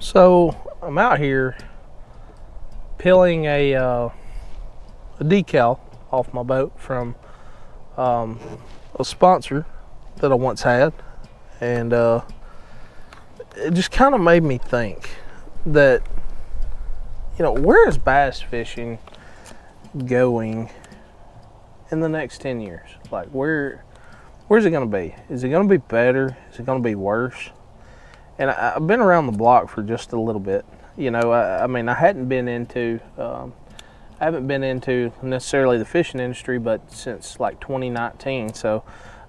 So I'm out here peeling a decal off my boat from a sponsor that I once had, and it just kind of made me think that, where is bass fishing going in the next 10 years? Like, where's it going to be? Is it going to be better? Is it going to be worse? And I've been around the block for just a little bit. I mean, I haven't been into necessarily the fishing industry, but since like 2019. So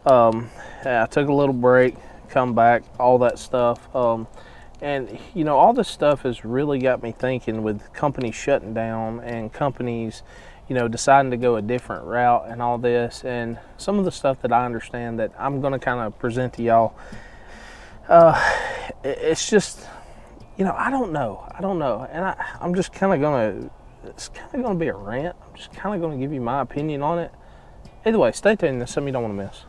I took a little break, come back, all that stuff. And all this stuff has really got me thinking, with companies shutting down and companies, deciding to go a different route and all this. And some of the stuff that I understand that I'm going to kind of present to y'all, it's just, I don't know. And I'm just kind of it's kind of going to be a rant. I'm just kind of going to give you my opinion on it. Either way, stay tuned. There's something you don't want to miss.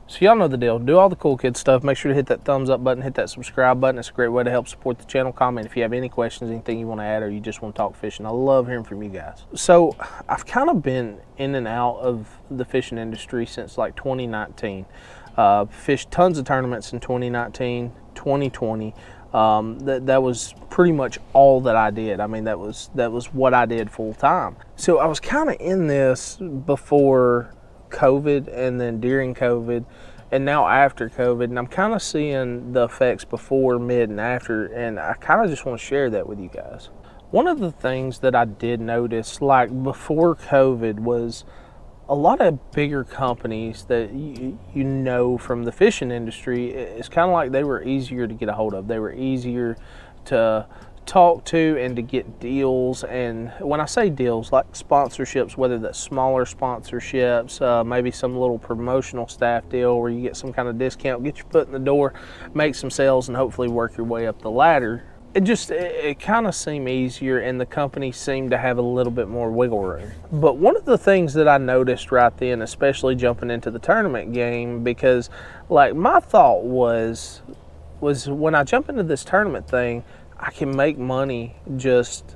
So y'all know the deal. Do all the cool kid stuff. Make sure to hit that thumbs up button, hit that subscribe button. It's a great way to help support the channel. Comment if you have any questions, anything you want to add, or you just want to talk fishing. I love hearing from you guys. So I've kind of been in and out of the fishing industry since like 2019. Fished tons of tournaments in 2019, 2020. That was pretty much all that I did. I mean, that was what I did full time. So I was kind of in this before COVID, and then during COVID, and now after COVID, and I'm kind of seeing the effects before, mid, and after, and I kind of just want to share that with you guys. One of the things that I did notice, like before COVID, was a lot of bigger companies that you know from the fishing industry. It's kind of like they were easier to get a hold of. They were easier to talk to and to get deals. And when I say deals, like sponsorships, whether that's smaller sponsorships, maybe some little promotional staff deal where you get some kind of discount, get your foot in the door, make some sales, and hopefully work your way up the ladder. It kind of seemed easier, and the company seemed to have a little bit more wiggle room. But one of the things that I noticed right then, especially jumping into the tournament game, because like my thought was when I jump into this tournament thing, I can make money just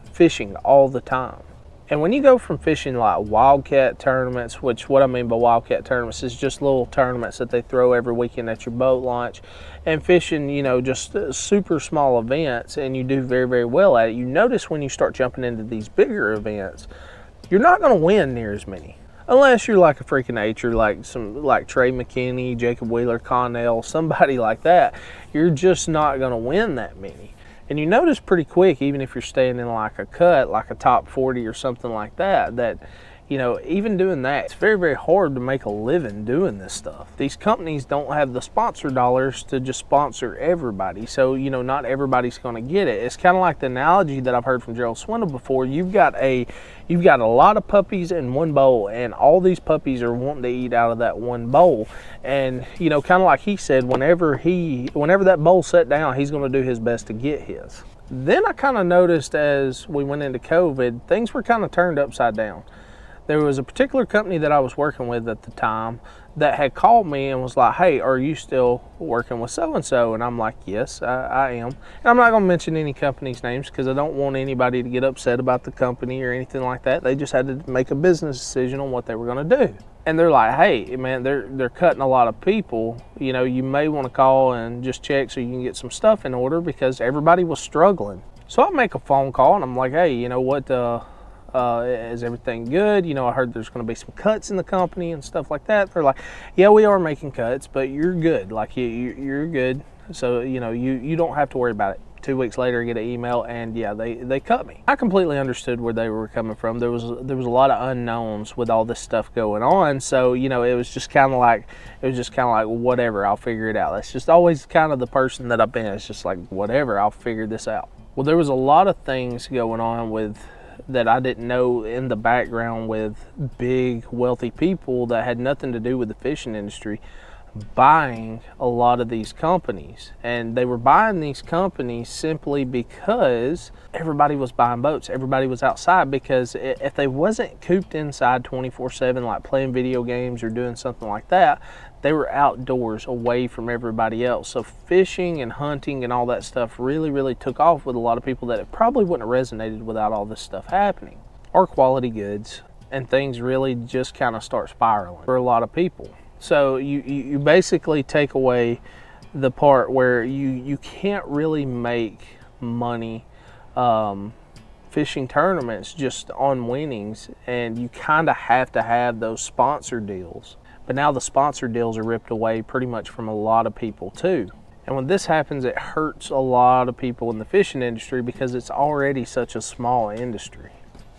fishing all the time. And when you go from fishing like wildcat tournaments, which what I mean by wildcat tournaments is just little tournaments that they throw every weekend at your boat launch, and fishing, just super small events, and you do very, very well at it, you notice when you start jumping into these bigger events, you're not going to win near as many. Unless you're like a freaking nature, like Trey McKinney, Jacob Wheeler, Connell, somebody like that, you're just not going to win that many. And you notice pretty quick, even if you're staying in like a cut, like a top 40 or something like that, even doing that, it's very, very hard to make a living doing this stuff. These companies don't have the sponsor dollars to just sponsor everybody. So, not everybody's going to get it. It's kind of like the analogy that I've heard from Gerald Swindle before. You've got a lot of puppies in one bowl, and all these puppies are wanting to eat out of that one bowl. And, kind of like he said, whenever that bowl set down, he's going to do his best to get his. Then I kind of noticed as we went into COVID, things were kind of turned upside down. There was a particular company that I was working with at the time that had called me and was like, hey, are you still working with so-and-so? And I'm like, yes, I am. And I'm not going to mention any company's names because I don't want anybody to get upset about the company or anything like that. They just had to make a business decision on what they were going to do. And they're like, hey, man, they're cutting a lot of people. You may want to call and just check so you can get some stuff in order, because everybody was struggling. So I make a phone call and I'm like, hey, you know what, is everything good? I heard there's going to be some cuts in the company and stuff like that. They're like, yeah, we are making cuts, but you're good. Like you're good. So, you don't have to worry about it. 2 weeks later, I get an email, and yeah, they cut me. I completely understood where they were coming from. There was a lot of unknowns with all this stuff going on. So, it was just kind of like, whatever, I'll figure it out. That's just always kind of the person that I've been. It's just like, whatever, I'll figure this out. Well, there was a lot of things going on that I didn't know in the background with big, wealthy people that had nothing to do with the fishing industry buying a lot of these companies. And they were buying these companies simply because everybody was buying boats. Everybody was outside, because if they wasn't cooped inside 24/7, like playing video games or doing something like that, They were outdoors away from everybody else. So fishing and hunting and all that stuff really took off with a lot of people that it probably wouldn't have resonated without all this stuff happening. Or quality goods, and things really just kind of start spiraling for a lot of people. So you basically take away the part where you can't really make money fishing tournaments just on winnings, and you kind of have to have those sponsor deals. But now the sponsor deals are ripped away pretty much from a lot of people too. And when this happens, it hurts a lot of people in the fishing industry because it's already such a small industry.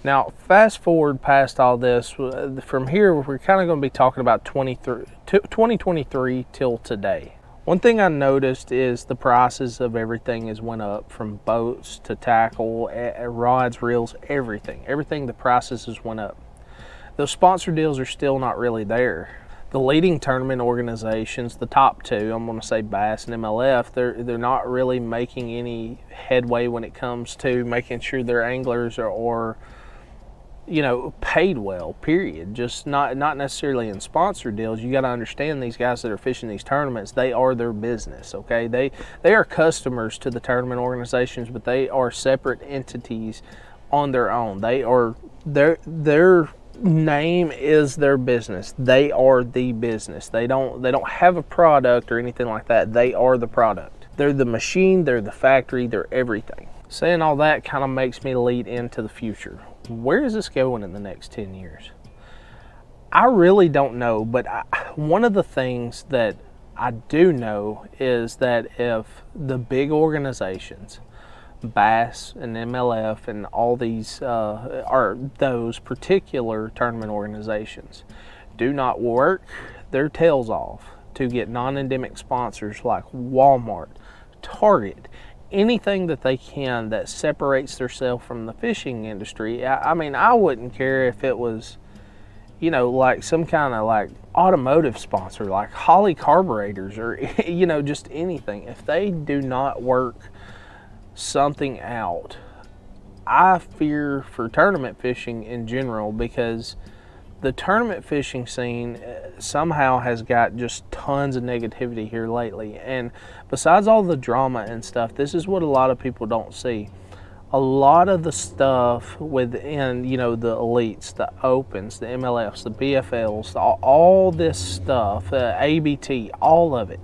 Now, fast forward past all this, from here we're kind of going to be talking about 2023 till today. One thing I noticed is the prices of everything has went up, from boats to tackle, rods, reels, everything. Everything, the prices has went up. Those sponsor deals are still not really there. The leading tournament organizations, the top two, I'm going to say Bass and MLF, they're not really making any headway when it comes to making sure their anglers are paid well, period. Just not necessarily in sponsor deals. You got to understand, these guys that are fishing these tournaments, they are their business, okay? They are customers to the tournament organizations, but they are separate entities on their own. They are their name is their business. They are the business. They don't have a product or anything like that. They are the product. They're the machine, they're the factory, they're everything. Saying all that kind of makes me lead into the future. Where is this going in the next 10 years? I really don't know, but one of the things that I do know is that if the big organizations, Bass and MLF and all these are those particular tournament organizations, do not work their tails off to get non-endemic sponsors like Walmart, Target, anything that they can that separates themselves from the fishing industry. I mean, I wouldn't care if it was, like some kind of like automotive sponsor, like Holly Carburetors, or just anything. If they do not work something out, I fear for tournament fishing in general, because the tournament fishing scene somehow has got just tons of negativity here lately. And besides all the drama and stuff, this is what a lot of people don't see. A lot of the stuff within, the elites, the opens, the MLFs, the BFLs, all this stuff, ABT, all of it.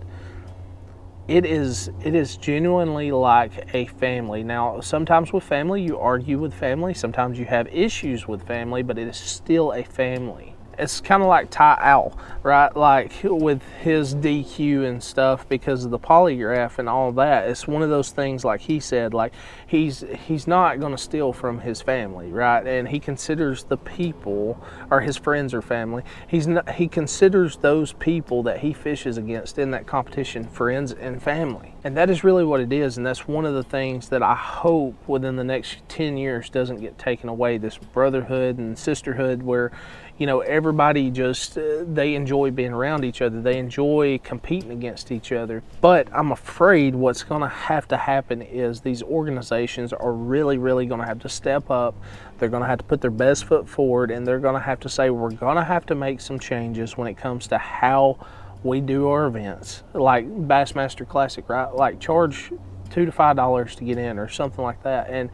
It is genuinely like a family. Now, sometimes with family, you argue with family. Sometimes you have issues with family, but it is still a family. It's kind of like Ty Owl, right? Like with his DQ and stuff because of the polygraph and all that. It's one of those things, like he said, like he's not going to steal from his family, right? And he considers the people, or his friends or family, he considers those people that he fishes against in that competition friends and family. And that is really what it is, and that's one of the things that I hope within the next 10 years doesn't get taken away, this brotherhood and sisterhood where, everybody just, they enjoy being around each other. They enjoy competing against each other. But I'm afraid what's going to happen is these organizations are really going to have to step up. They're going to have to put their best foot forward, and they're going to have to say, we're going to have to make some changes when it comes to how we do our events, like Bassmaster Classic, right? Like charge $2 to $5 to get in or something like that. And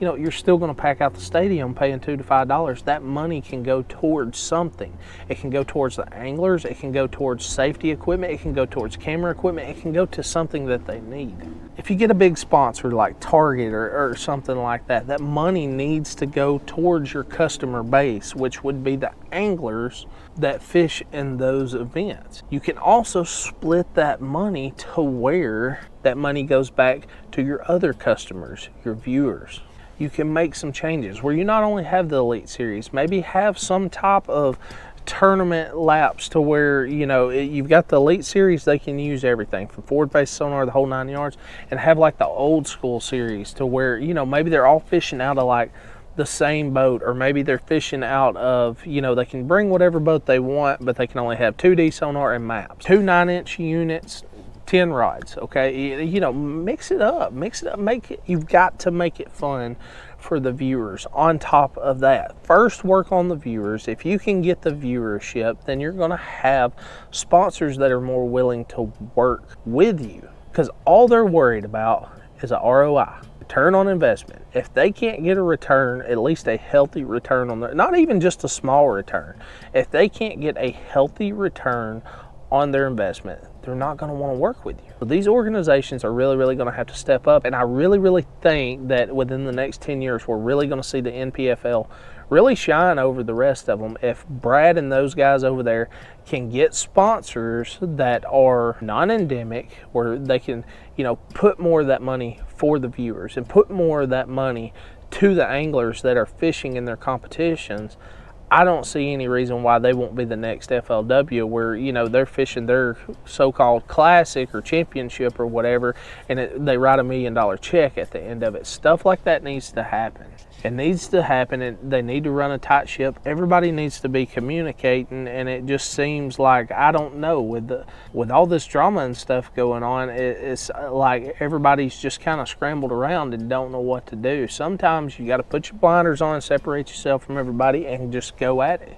you're still going to pack out the stadium paying $2 to $5. That money can go towards something. It can go towards the anglers. It can go towards safety equipment. It can go towards camera equipment. It can go to something that they need. If you get a big sponsor like Target or something like that, that money needs to go towards your customer base, which would be the anglers that fish in those events. You can also split that money to where that money goes back to your other customers, your viewers. You can make some changes where you not only have the Elite Series, maybe have some type of tournament laps to where, you've got the Elite Series, they can use everything from forward-face sonar, the whole 9 yards, and have like the old school series to where, maybe they're all fishing out of like the same boat, or maybe they're fishing out of, they can bring whatever boat they want, but they can only have 2D sonar and maps. 2 9-inch units, 10 rods, okay? Mix it up, you've got to make it fun for the viewers on top of that. First, work on the viewers. If you can get the viewership, then you're going to have sponsors that are more willing to work with you, because all they're worried about is a ROI, return on investment. If they can't get a return, at least a healthy return on their, not even just a small return, if they can't get a healthy return on their investment, they're not going to want to work with you. So these organizations are really going to have to step up, and I really think that within the next 10 years, we're really going to see the NPFL really shine over the rest of them if Brad and those guys over there can get sponsors that are non-endemic, where they can, put more of that money for the viewers and put more of that money to the anglers that are fishing in their competitions. I don't see any reason why they won't be the next FLW, where they're fishing their so-called classic or championship or whatever, and they write $1 million check at the end of it. Stuff like that needs to happen. It needs to happen, and they need to run a tight ship. Everybody needs to be communicating, and it just seems like, I don't know, with all this drama and stuff going on, it's like everybody's just kind of scrambled around and don't know what to do. Sometimes you got to put your blinders on, separate yourself from everybody, and just go at it.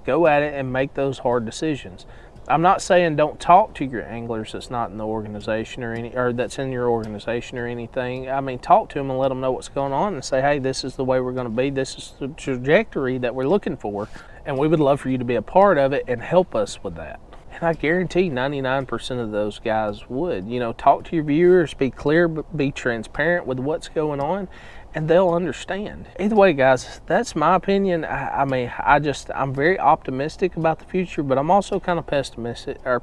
Go at it and make those hard decisions. I'm not saying don't talk to your anglers that's not in the organization or that's in your organization or anything. I mean, talk to them and let them know what's going on and say, hey, this is the way we're going to be. This is the trajectory that we're looking for, and we would love for you to be a part of it and help us with that. And I guarantee 99% of those guys would. Talk to your viewers, be clear, be transparent with what's going on, and they'll understand. Either way, guys, that's my opinion. I'm very optimistic about the future, but I'm also kind of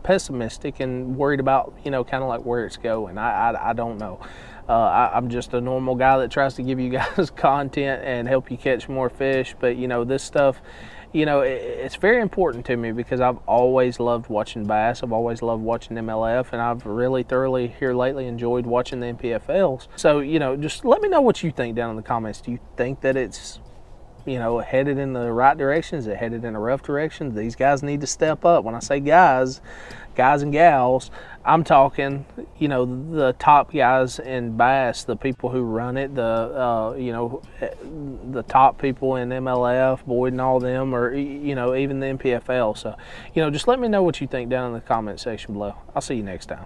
pessimistic and worried about, kind of like where it's going. I don't know. I'm just a normal guy that tries to give you guys content and help you catch more fish, but this stuff, it's very important to me because I've always loved watching bass. I've always loved watching MLF, and I've really thoroughly here lately enjoyed watching the NPFLs. So, just let me know what you think down in the comments. Do you think that it's, headed in the right direction? Is it headed in a rough direction? These guys need to step up. When I say guys and gals, I'm talking, the top guys in bass, the people who run it, the top people in MLF, Boyd and all them, or, even the NPFL. So, just let me know what you think down in the comment section below. I'll see you next time.